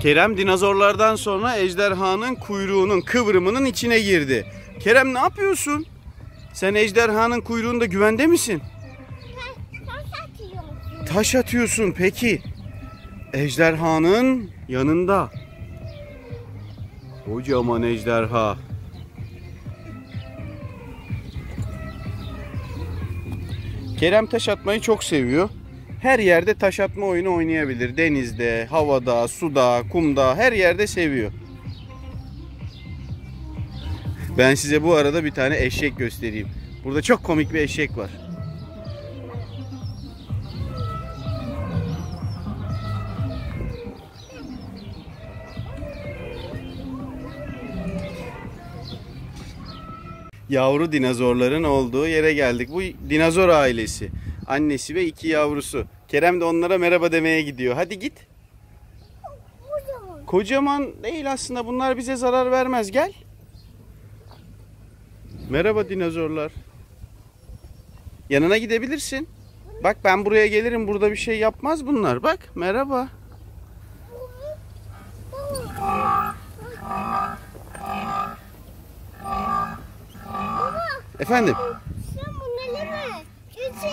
Kerem dinozorlardan sonra ejderhanın kuyruğunun kıvrımının içine girdi. Kerem ne yapıyorsun? Sen ejderhanın kuyruğunda güvende misin? Taş atıyorum. Taş atıyorsun peki. Ejderhanın yanında. Kocaman ejderha. Kerem taş atmayı çok seviyor. Her yerde taş atma oyunu oynayabilir. Denizde, havada, suda, kumda her yerde seviyor. Ben size bu arada bir tane eşek göstereyim. Burada çok komik bir eşek var. Yavru dinozorların olduğu yere geldik. Bu dinozor ailesi. Annesi ve 2 yavrusu. Kerem de onlara merhaba demeye gidiyor. Hadi git. Kocaman. Kocaman değil aslında. Bunlar bize zarar vermez. Gel. Merhaba dinozorlar. Yanına gidebilirsin. Bak ben buraya gelirim. Burada bir şey yapmaz bunlar. Bak merhaba. Efendim? Sen bunu eleme. Küçüğü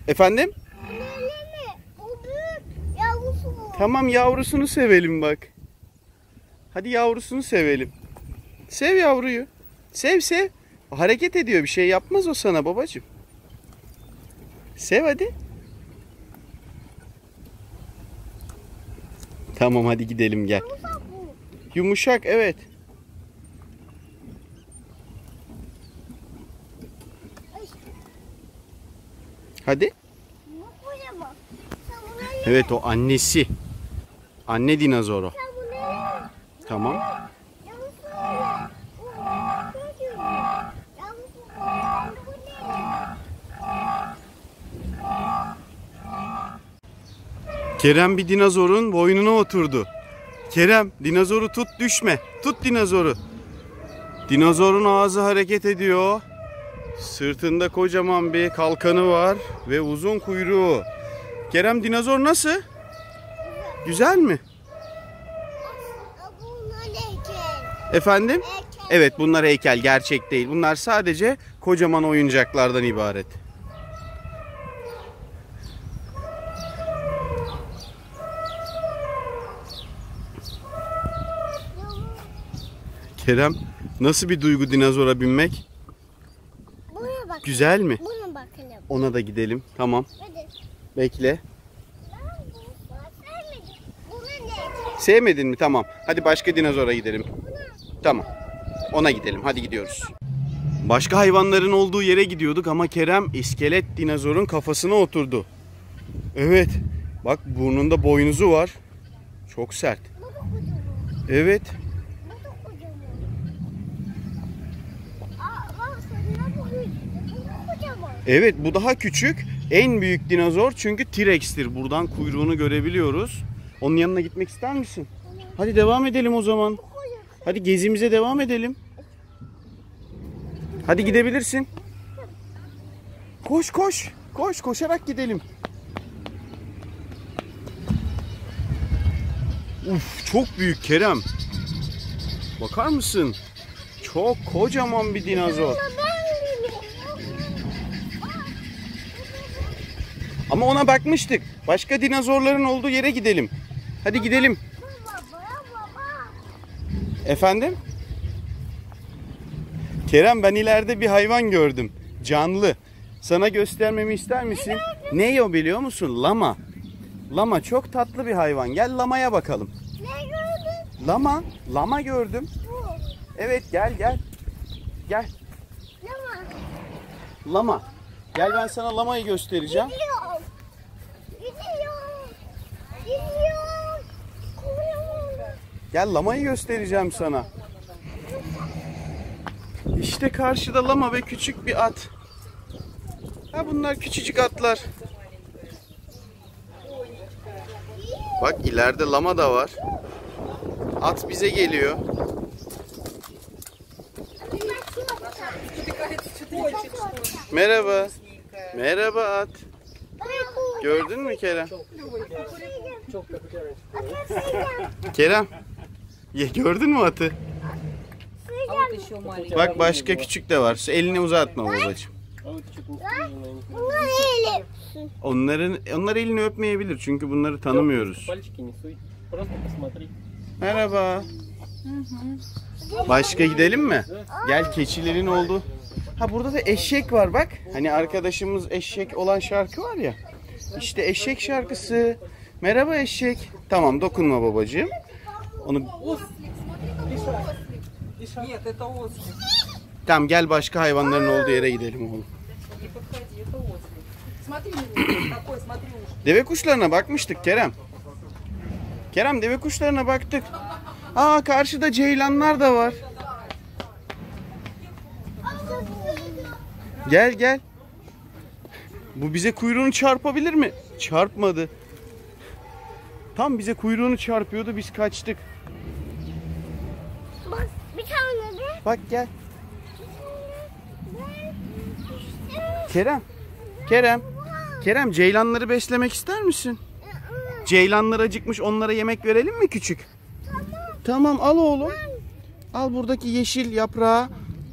Efendim? bunu eleme. Bu büyük yavrusu bu. Tamam yavrusunu sevelim bak. Hadi yavrusunu sevelim. Sev yavruyu. Sev sev. Hareket ediyor, bir şey yapmaz o sana babacığım. Sev hadi. Tamam hadi gidelim gel. Yumuşak bu. Yumuşak evet. Hadi. Bu kocaman. Sen bunu eleme. Evet o annesi. Anne dinozoru. Sen bunu eleme. Tamam. Yavrusu öyle. Bu çocuğum. Yavrusu bu. Bu ne? Kerem bir dinozorun boynuna oturdu. Kerem dinozoru tut, düşme. Tut dinozoru. Dinozorun ağzı hareket ediyor. Sırtında kocaman bir kalkanı var ve uzun kuyruğu. Kerem dinozor nasıl? Güzel mi? Bunlar heykel. Efendim? Heykel. Evet bunlar heykel, gerçek değil. Bunlar sadece kocaman oyuncaklardan ibaret. Kerem nasıl bir duygu dinozora binmek? Buna bak. Güzel mi? Buna bakalım. Ona da gidelim. Tamam. Hadi. Bekle. Ben bunu sevmedim. Buna ne? Sevmedin mi? Tamam. Hadi başka dinozora gidelim. Tamam. Ona gidelim. Hadi gidiyoruz. Başka hayvanların olduğu yere gidiyorduk ama Kerem iskelet dinozorun kafasına oturdu. Evet. Bak burnunda boynuzu var. Çok sert. Bu da kocaman. Evet. Bu da kocaman. Aa bak sana bu büyük. Bu da kocaman. Evet bu daha küçük. En büyük dinozor çünkü T-Rex'tir. Buradan kuyruğunu görebiliyoruz. Onun yanına gitmek ister misin? Hadi devam edelim o zaman. Hadi gezimize devam edelim. Hadi gidebilirsin. Koş koş. Koş koşarak gidelim. Uf çok büyük Kerem. Bakar mısın? Çok kocaman bir dinozor. Ama ona bakmıştık. Başka dinozorların olduğu yere gidelim. Hadi gidelim. Efendim? Kerem ben ileride bir hayvan gördüm. Canlı. Sana göstermemi ister misin? Ne o biliyor musun? Lama. Lama çok tatlı bir hayvan. Gel lamaya bakalım. Ne gördün? Lama. Lama gördüm. Bu. Evet gel gel. Gel. Ne var? Lama. Gel ben sana lamayı göstereceğim. Gidiyor. Gidiyor. Gidiyor. Kocaman. Gel lamayı göstereceğim sana. İşte karşıda lama ve küçük bir at. Ha bunlar küçücük atlar. Bak ileride lama da var. At bize geliyor. Merhaba. Merhaba at. Gördün mü Kerem? Kerem. Gördün mü atı? А вот еще маленький. Bak başka küçük de var. Elini uzatma babacığım. Bunlar öyle. Onlar elini öpmeyebilir çünkü bunları tanımıyoruz. Пальчики не суй. Просто посмотри. Merhaba. Başka gidelim mi? Gel, keçilerin oldu. Ha, burada da eşek var bak. Hani arkadaşımız eşek olan şarkı var ya. İşte eşek şarkısı. Merhaba eşek. Tamam, dokunma babacığım. Onu Нет, это ослик. tamam, gel başka hayvanların olduğu yere gidelim oğlum. Не подходи, это ослик. Смотри на него, такой, смотри ушки. Deve kuşlarına bakmıştık Kerem. Kerem, deve kuşlarına baktık. Aa, karşıda ceylanlar da var. Gel gel. Bu bize kuyruğunu çarpabilir mi? Çarpmadı. Tam bize kuyruğunu çarpıyordu, biz kaçtık. Bak bir tane de. Bak gel. Kerem. Kerem. Kerem, ceylanları beslemek ister misin? Ceylanlar acıkmış, onlara yemek verelim mi küçük? Tamam, al oğlum. Al, buradaki yeşil yaprağı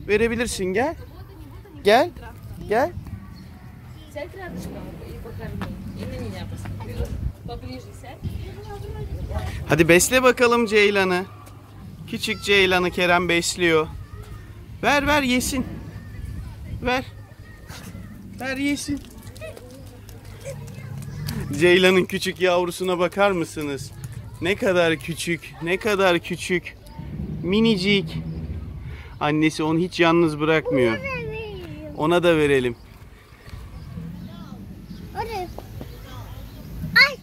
verebilirsin, gel. Gel. Gel. Сядь рядышком и покорми. И на меня посмотри. Поближе сядь. Hadi besle bakalım ceylanı. Küçük ceylanı Kerem besliyor. Ver ver yesin. Ver. Ver yesin. Ceylanın küçük yavrusuna bakar mısınız? Ne kadar küçük, ne kadar küçük. Minicik. Annesi onu hiç yalnız bırakmıyor. Ona da verelim. Hadi.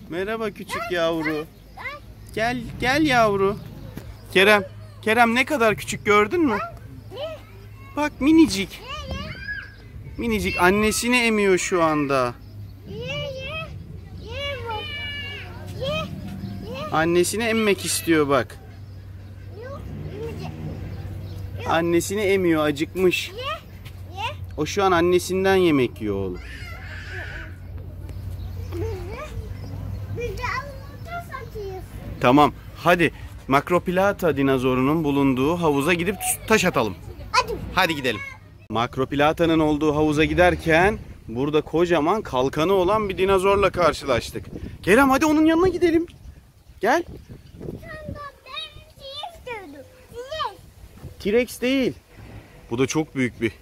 Merhaba küçük yavru. Gel, gel yavru. Kerem, Kerem ne kadar küçük, gördün mü? Bak, minicik. Minicik, annesini emiyor şu anda. Ye bak. Ye. Annesini emmek istiyor bak. Yok. Annesini emiyor, acıkmış. Ye. O şu an annesinden yemek yiyor oğlum. Bir de avuta satıyorsun. Tamam, hadi Macropilata dinozorunun bulunduğu havuza gidip taş atalım. Hadi. Hadi gidelim. Macropilata'nın olduğu havuza giderken burada kocaman kalkanı olan bir dinozorla karşılaştık. Kerem, hadi onun yanına gidelim. Gel. Sen de ben şey istiyordum. Sinek. T-Rex değil. Bu da çok büyük bir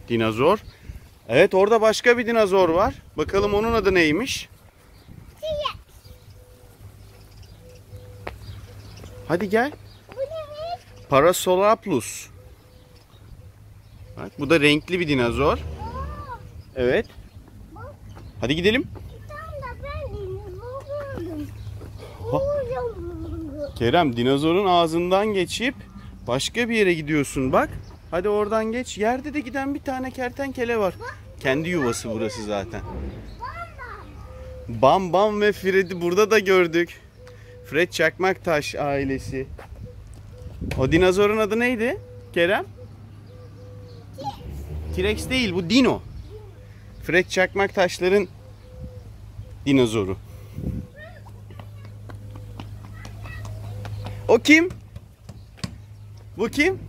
dinozor. Evet, orada başka bir dinozor var. Bakalım onun adı neymiş? Sinek. Hadi gel. Bu ne? Parasaurolophus. Bak, bu da renkli bir dinozor. Evet. Hadi gidelim. Sen de ben dinozordum. Ha. Kerem, dinozorun ağzından geçip başka bir yere gidiyorsun bak. Hadi oradan geç. Yerde de giden bir tane kertenkele var. Kendi yuvası burası zaten. Bam Bam ve Fred'i burada da gördük. Fred Çakmaktaş ailesi. O dinozorun adı neydi Kerem? T-Rex değil, bu Dino. Fred Çakmaktaşların dinozoru. O kim? Bu kim?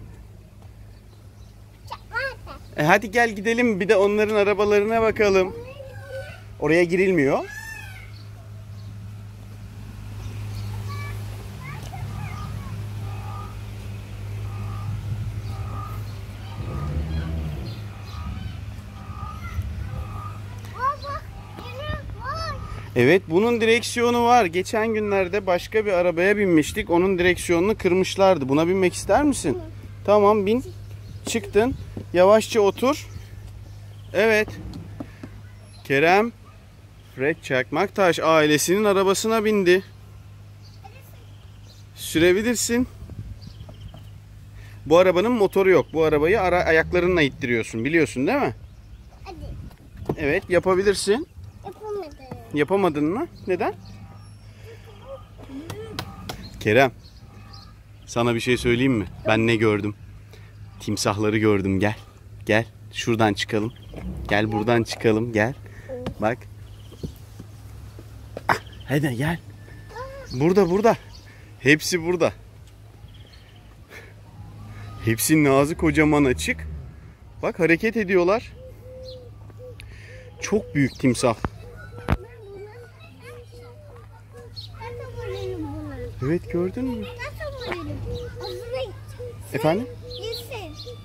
Hadi gel gidelim, bir de onların arabalarına bakalım. Oraya girilmiyor. Baba, yine var. Evet, bunun direksiyonu var. Geçen günlerde başka bir arabaya binmiştik. Onun direksiyonunu kırmışlardı. Buna binmek ister misin? Tamam, bin. Çıktın. Yavaşça otur. Evet. Kerem, Fred Çakmaktaş ailesinin arabasına bindi. Sürebilirsin. Bu arabanın motoru yok. Bu arabayı ayaklarınla ittiriyorsun. Biliyorsun değil mi? Hadi. Evet, yapabilirsin. Yapamadım. Yapamadın mı? Neden? Kerem, sana bir şey söyleyeyim mi? Ben ne gördüm? Timsahları gördüm. Gel. Gel. Şuradan çıkalım. Gel, buradan çıkalım. Gel. Bak. Ah, hadi gel. Burada burada. Hepsi burada. Hepsinin ağzı kocaman açık. Bak hareket ediyorlar. Çok büyük timsah. Nasıl vurayım bunu? Evet gördün mü? Nasıl vurayım? Ağzına Efendim? gitsin.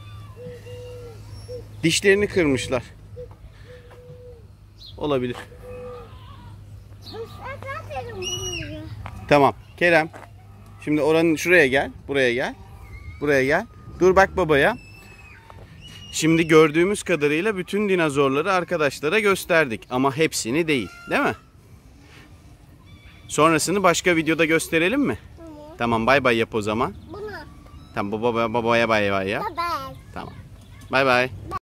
Dişlerini kırmışlar. Olabilir. Aferin bunu. Tamam Kerem. Şimdi oranın şuraya gel. Buraya gel. Buraya gel. Dur bak babaya. Şimdi gördüğümüz kadarıyla bütün dinozorları arkadaşlara gösterdik. Ama hepsini değil. Değil mi? Sonrasını başka videoda gösterelim mi? Tamam. Tamam bay bay yap o zaman. Bunu. Tamam babaya bay bay yap. Bye bye. Tamam. Bay bay.